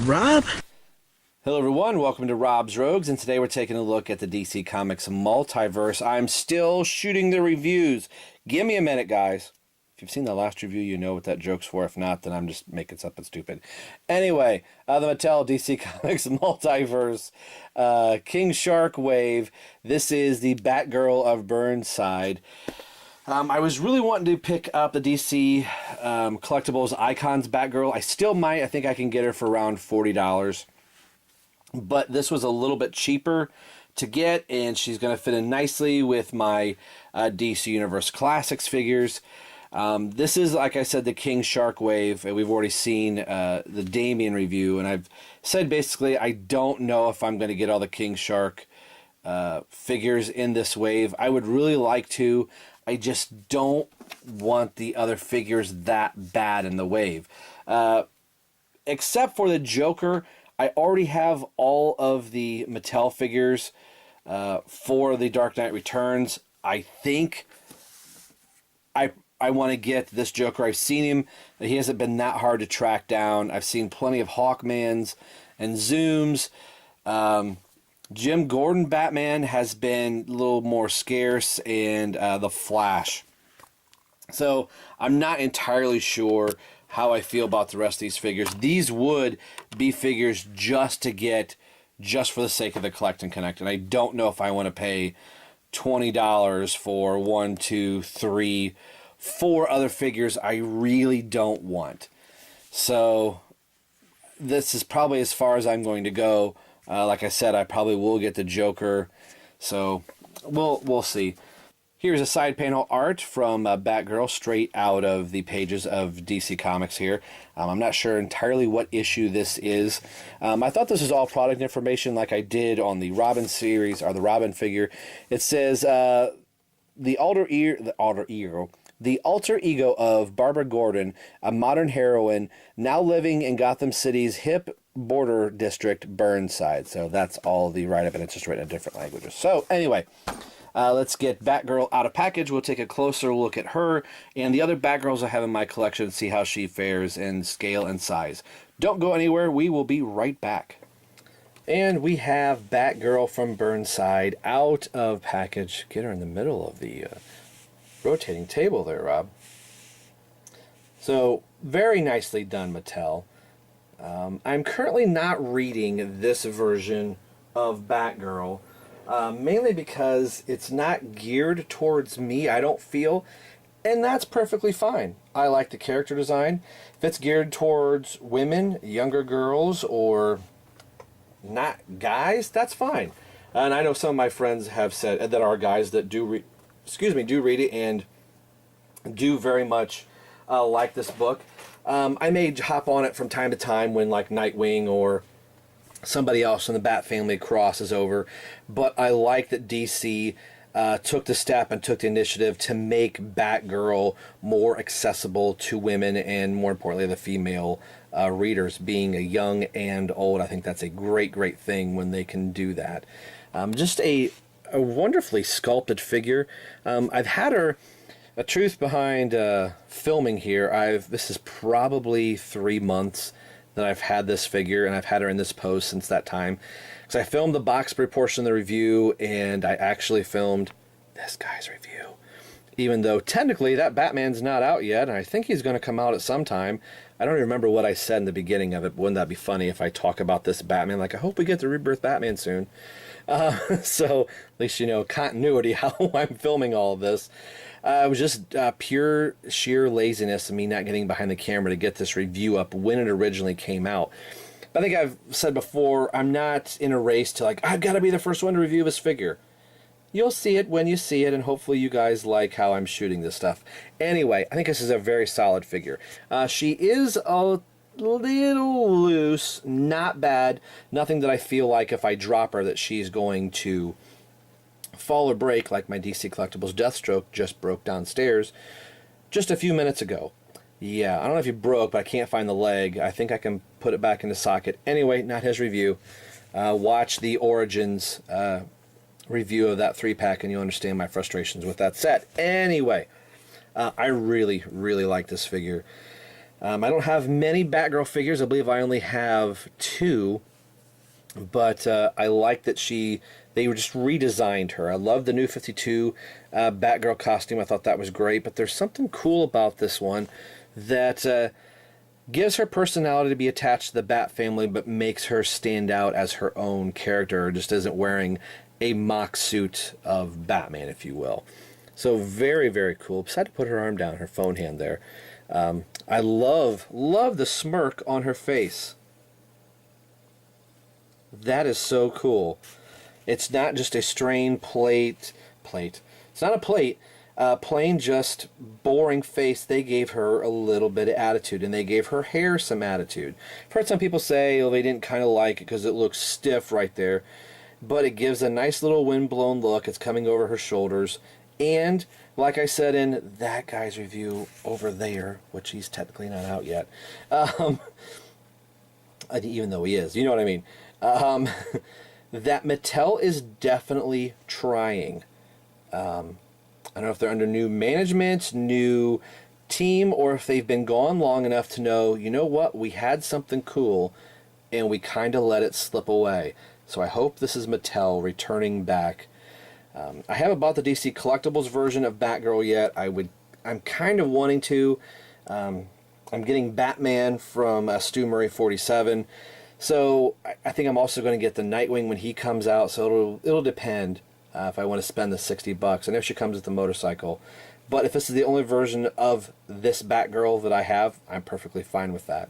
Rob? Hello everyone, welcome to Rob's Rogues, and today we're taking a look at the DC Comics Multiverse. I'm still shooting the reviews. Give me a minute, guys. If you've seen the last review, you know what that joke's for. If not, then I'm just making something stupid. Anyway, the Mattel DC Comics Multiverse, King Shark Wave. This is the Batgirl of Burnside. I was really wanting to pick up the DC Collectibles Icons Batgirl. I still might. I think I can get her for around $40. But this was a little bit cheaper to get, and she's going to fit in nicely with my DC Universe Classics figures. This is, like I said, the King Shark Wave. We've already seen the Damian review, and I've said basically I don't know if I'm going to get all the King Shark figures in this wave. I would really like to. I just don't want the other figures that bad in the wave. Except for the Joker, I already have all of the Mattel figures for the Dark Knight Returns. I think I want to get this Joker. I've seen him. He hasn't been that hard to track down. I've seen plenty of Hawkmans and Zooms. Jim Gordon Batman has been a little more scarce, and the Flash. So I'm not entirely sure how I feel about the rest of these figures. These would be figures just to get, just for the sake of the collect and connect. And I don't know if I want to pay $20 for 1, 2, 3, 4 other figures I really don't want. So this is probably as far as I'm going to go. Like I said, I probably will get the Joker, so we'll see. Here's a side panel art from Batgirl, straight out of the pages of DC Comics here. I'm not sure entirely what issue this is. I thought this was all product information like I did on the Robin series, or the Robin figure. It says, the alter ego of Barbara Gordon, a modern heroine, now living in Gotham City's hip border district, Burnside. So that's all the write-up, and it's just written in different languages. So anyway, let's get Batgirl out of package. We'll take a closer look at her and the other Batgirls I have in my collection and see how she fares in scale and size. Don't go anywhere. We will be right back. And we have Batgirl from Burnside out of package. Get her in the middle of the rotating table there, Rob. So, very nicely done, Mattel. I'm currently not reading this version of Batgirl, mainly because it's not geared towards me, I don't feel, and that's perfectly fine. I like the character design. If it's geared towards women, younger girls, or not guys, that's fine. And I know some of my friends have said that are guys that do read it and do very much like this book. I may hop on it from time to time when like Nightwing or somebody else in the Bat family crosses over, but I like that DC took the step and took the initiative to make Batgirl more accessible to women and, more importantly, the female readers, being a young and old. I think that's a great thing when they can do that. Just a wonderfully sculpted figure. I've had her. A truth behind filming here, this is probably 3 months that I've had this figure, and I've had her in this pose since that time. Because I filmed the box portion of the review, and I actually filmed this guy's review. Even though technically that Batman's not out yet, and I think he's going to come out at some time. I don't even remember what I said in the beginning of it, but wouldn't that be funny if I talk about this Batman? Like, I hope we get the Rebirth Batman soon. So at least you know continuity, how I'm filming all of this. It was just pure sheer laziness of me not getting behind the camera to get this review up when it originally came out. But I think I've said before, I'm not in a race to like, I've got to be the first one to review this figure. You'll see it when you see it, and hopefully you guys like how I'm shooting this stuff. Anyway, I think this is a very solid figure. She is a little loose, not bad. Nothing that I feel like if I drop her that she's going to fall or break like my DC Collectibles Deathstroke just broke downstairs just a few minutes ago. Yeah, I don't know if he broke, but I can't find the leg. I think I can put it back in the socket. Anyway, not his review. Watch the Origins review of that 3-pack and you'll understand my frustrations with that set. Anyway, I really, really like this figure. I don't have many Batgirl figures. I believe I only have 2. But I like that they just redesigned her. I love the new 52 Batgirl costume. I thought that was great. But there's something cool about this one that gives her personality to be attached to the Bat family, but makes her stand out as her own character, just isn't wearing a mock suit of Batman, if you will. So very, very cool. Decided to put her arm down, her phone hand there. I love the smirk on her face. That is so cool. It's not just a strained plate. It's not a plate. Plain, just boring face. They gave her a little bit of attitude, and they gave her hair some attitude. I've heard some people say, oh, they didn't kind of like it because it looks stiff right there. But it gives a nice little windblown look. It's coming over her shoulders. And, like I said in that guy's review over there, which he's technically not out yet, even though he is, you know what I mean, that Mattel is definitely trying. I don't know if they're under new management, new team, or if they've been gone long enough to know, you know what, we had something cool, and we kind of let it slip away. So I hope this is Mattel returning back. I haven't bought the DC Collectibles version of Batgirl yet. I'm kind of wanting to. I'm getting Batman from Stu Murray 47. So I think I'm also going to get the Nightwing when he comes out. So it'll depend if I want to spend the $60. I know she comes with the motorcycle. But if this is the only version of this Batgirl that I have, I'm perfectly fine with that.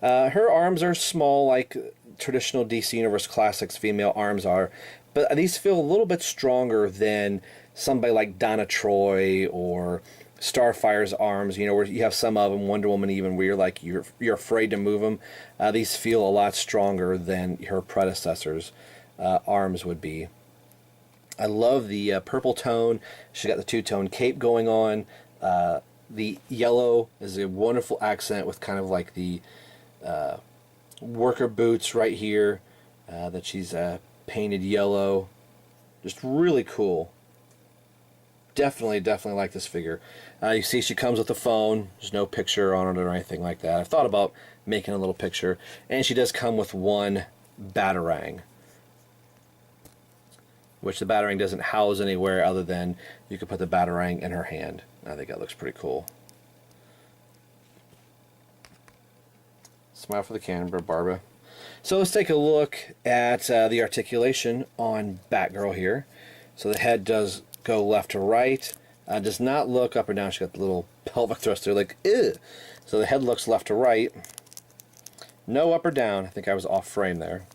Her arms are small, like traditional DC Universe Classics female arms are, but these feel a little bit stronger than somebody like Donna Troy or Starfire's arms, you know, where you have some of them, Wonder Woman even, where you're afraid to move them. These feel a lot stronger than her predecessors' arms would be. I love the purple tone. She got the two-tone cape going on. The yellow is a wonderful accent with kind of like the worker boots right here that she's painted yellow. Just really cool. Definitely like this figure. You see she comes with a phone. There's no picture on it or anything like that. I've thought about making a little picture. And she does come with one Batarang, which the Batarang doesn't house anywhere other than you could put the Batarang in her hand. I think that looks pretty cool. Smile for the camera, Barbara. So let's take a look at the articulation on Batgirl here. So the head does go left to right. Does not look up or down. She's got the little pelvic thruster, like, ugh. So the head looks left to right. No up or down. I think I was off frame there.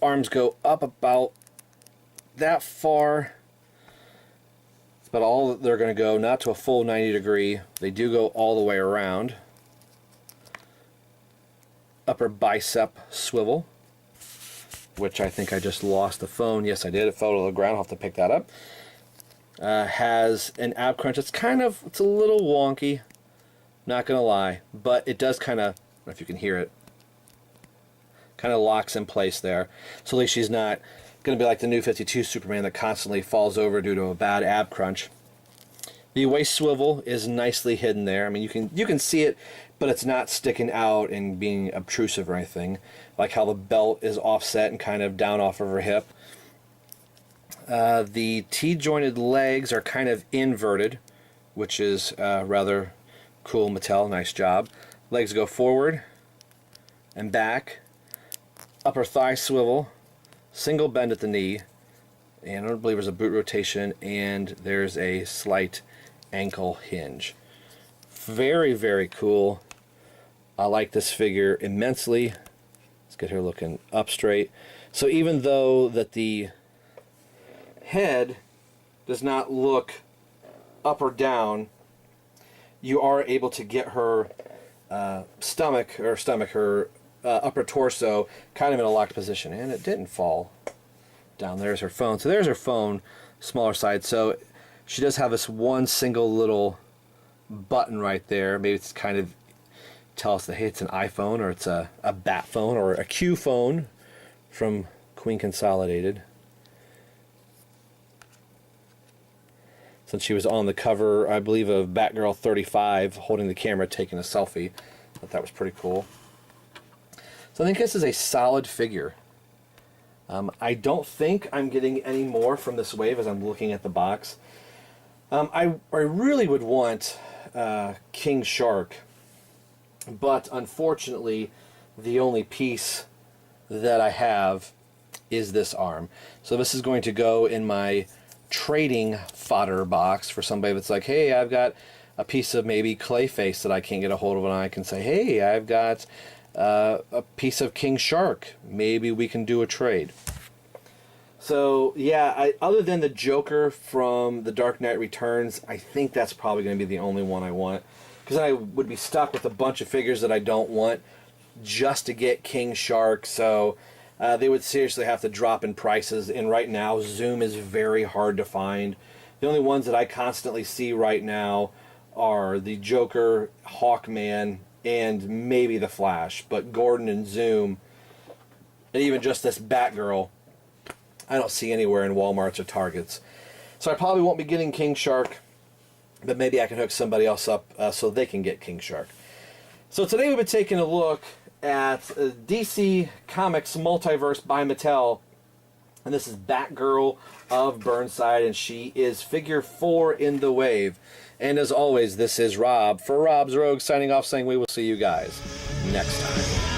Arms go up about that far. It's about all that they're going to go, not to a full 90 degree. They do go all the way around. Upper bicep swivel, which I think I just lost the phone. Yes, I did. It fell to the ground. I'll have to pick that up. Has an ab crunch. It's a little wonky, not gonna lie, but it does kind of, I don't know if you can hear it, kind of locks in place there. So at least she's not gonna be like the new 52 Superman that constantly falls over due to a bad ab crunch. The waist swivel is nicely hidden there. I mean, you can see it, but it's not sticking out and being obtrusive or anything. Like how the belt is offset and kind of down off of her hip. The T-jointed legs are kind of inverted, which is rather cool. Mattel, nice job. Legs go forward and back. Upper thigh swivel. Single bend at the knee. And I don't believe there's a boot rotation, and there's a slight ankle hinge. Very, very cool. I like this figure immensely. Let's get her looking up straight. So even though that the head does not look up or down, you are able to get her her upper torso kind of in a locked position, and it didn't fall down. There's her phone. So there's her phone, smaller side. So she does have this one single little button right there. Maybe it's kind of tell us that, hey, it's an iPhone, or it's a Bat phone, or a Q phone from Queen Consolidated. Since she was on the cover, I believe, of Batgirl 35, holding the camera, taking a selfie. I thought that was pretty cool. So I think this is a solid figure. I don't think I'm getting any more from this wave as I'm looking at the box. I really would want King Shark, but unfortunately the only piece that I have is this arm. So this is going to go in my trading fodder box for somebody that's like, hey, I've got a piece of maybe Clayface that I can't get a hold of, and I can say, hey, I've got a piece of King Shark. Maybe we can do a trade. So yeah, other than the Joker from The Dark Knight Returns, I think that's probably going to be the only one I want, because I would be stuck with a bunch of figures that I don't want just to get King Shark. So they would seriously have to drop in prices, and right now Zoom is very hard to find. The only ones that I constantly see right now are the Joker, Hawkman, and maybe the Flash. But Gordon and Zoom, and even just this Batgirl, I don't see anywhere in Walmarts or Targets. So I probably won't be getting King Shark, but maybe I can hook somebody else up so they can get King Shark. So today we've been taking a look at DC Comics Multiverse by Mattel, and this is Batgirl of Burnside, and she is figure 4 in the wave. And as always, this is Rob for Rob's Rogue, signing off, saying we will see you guys next time.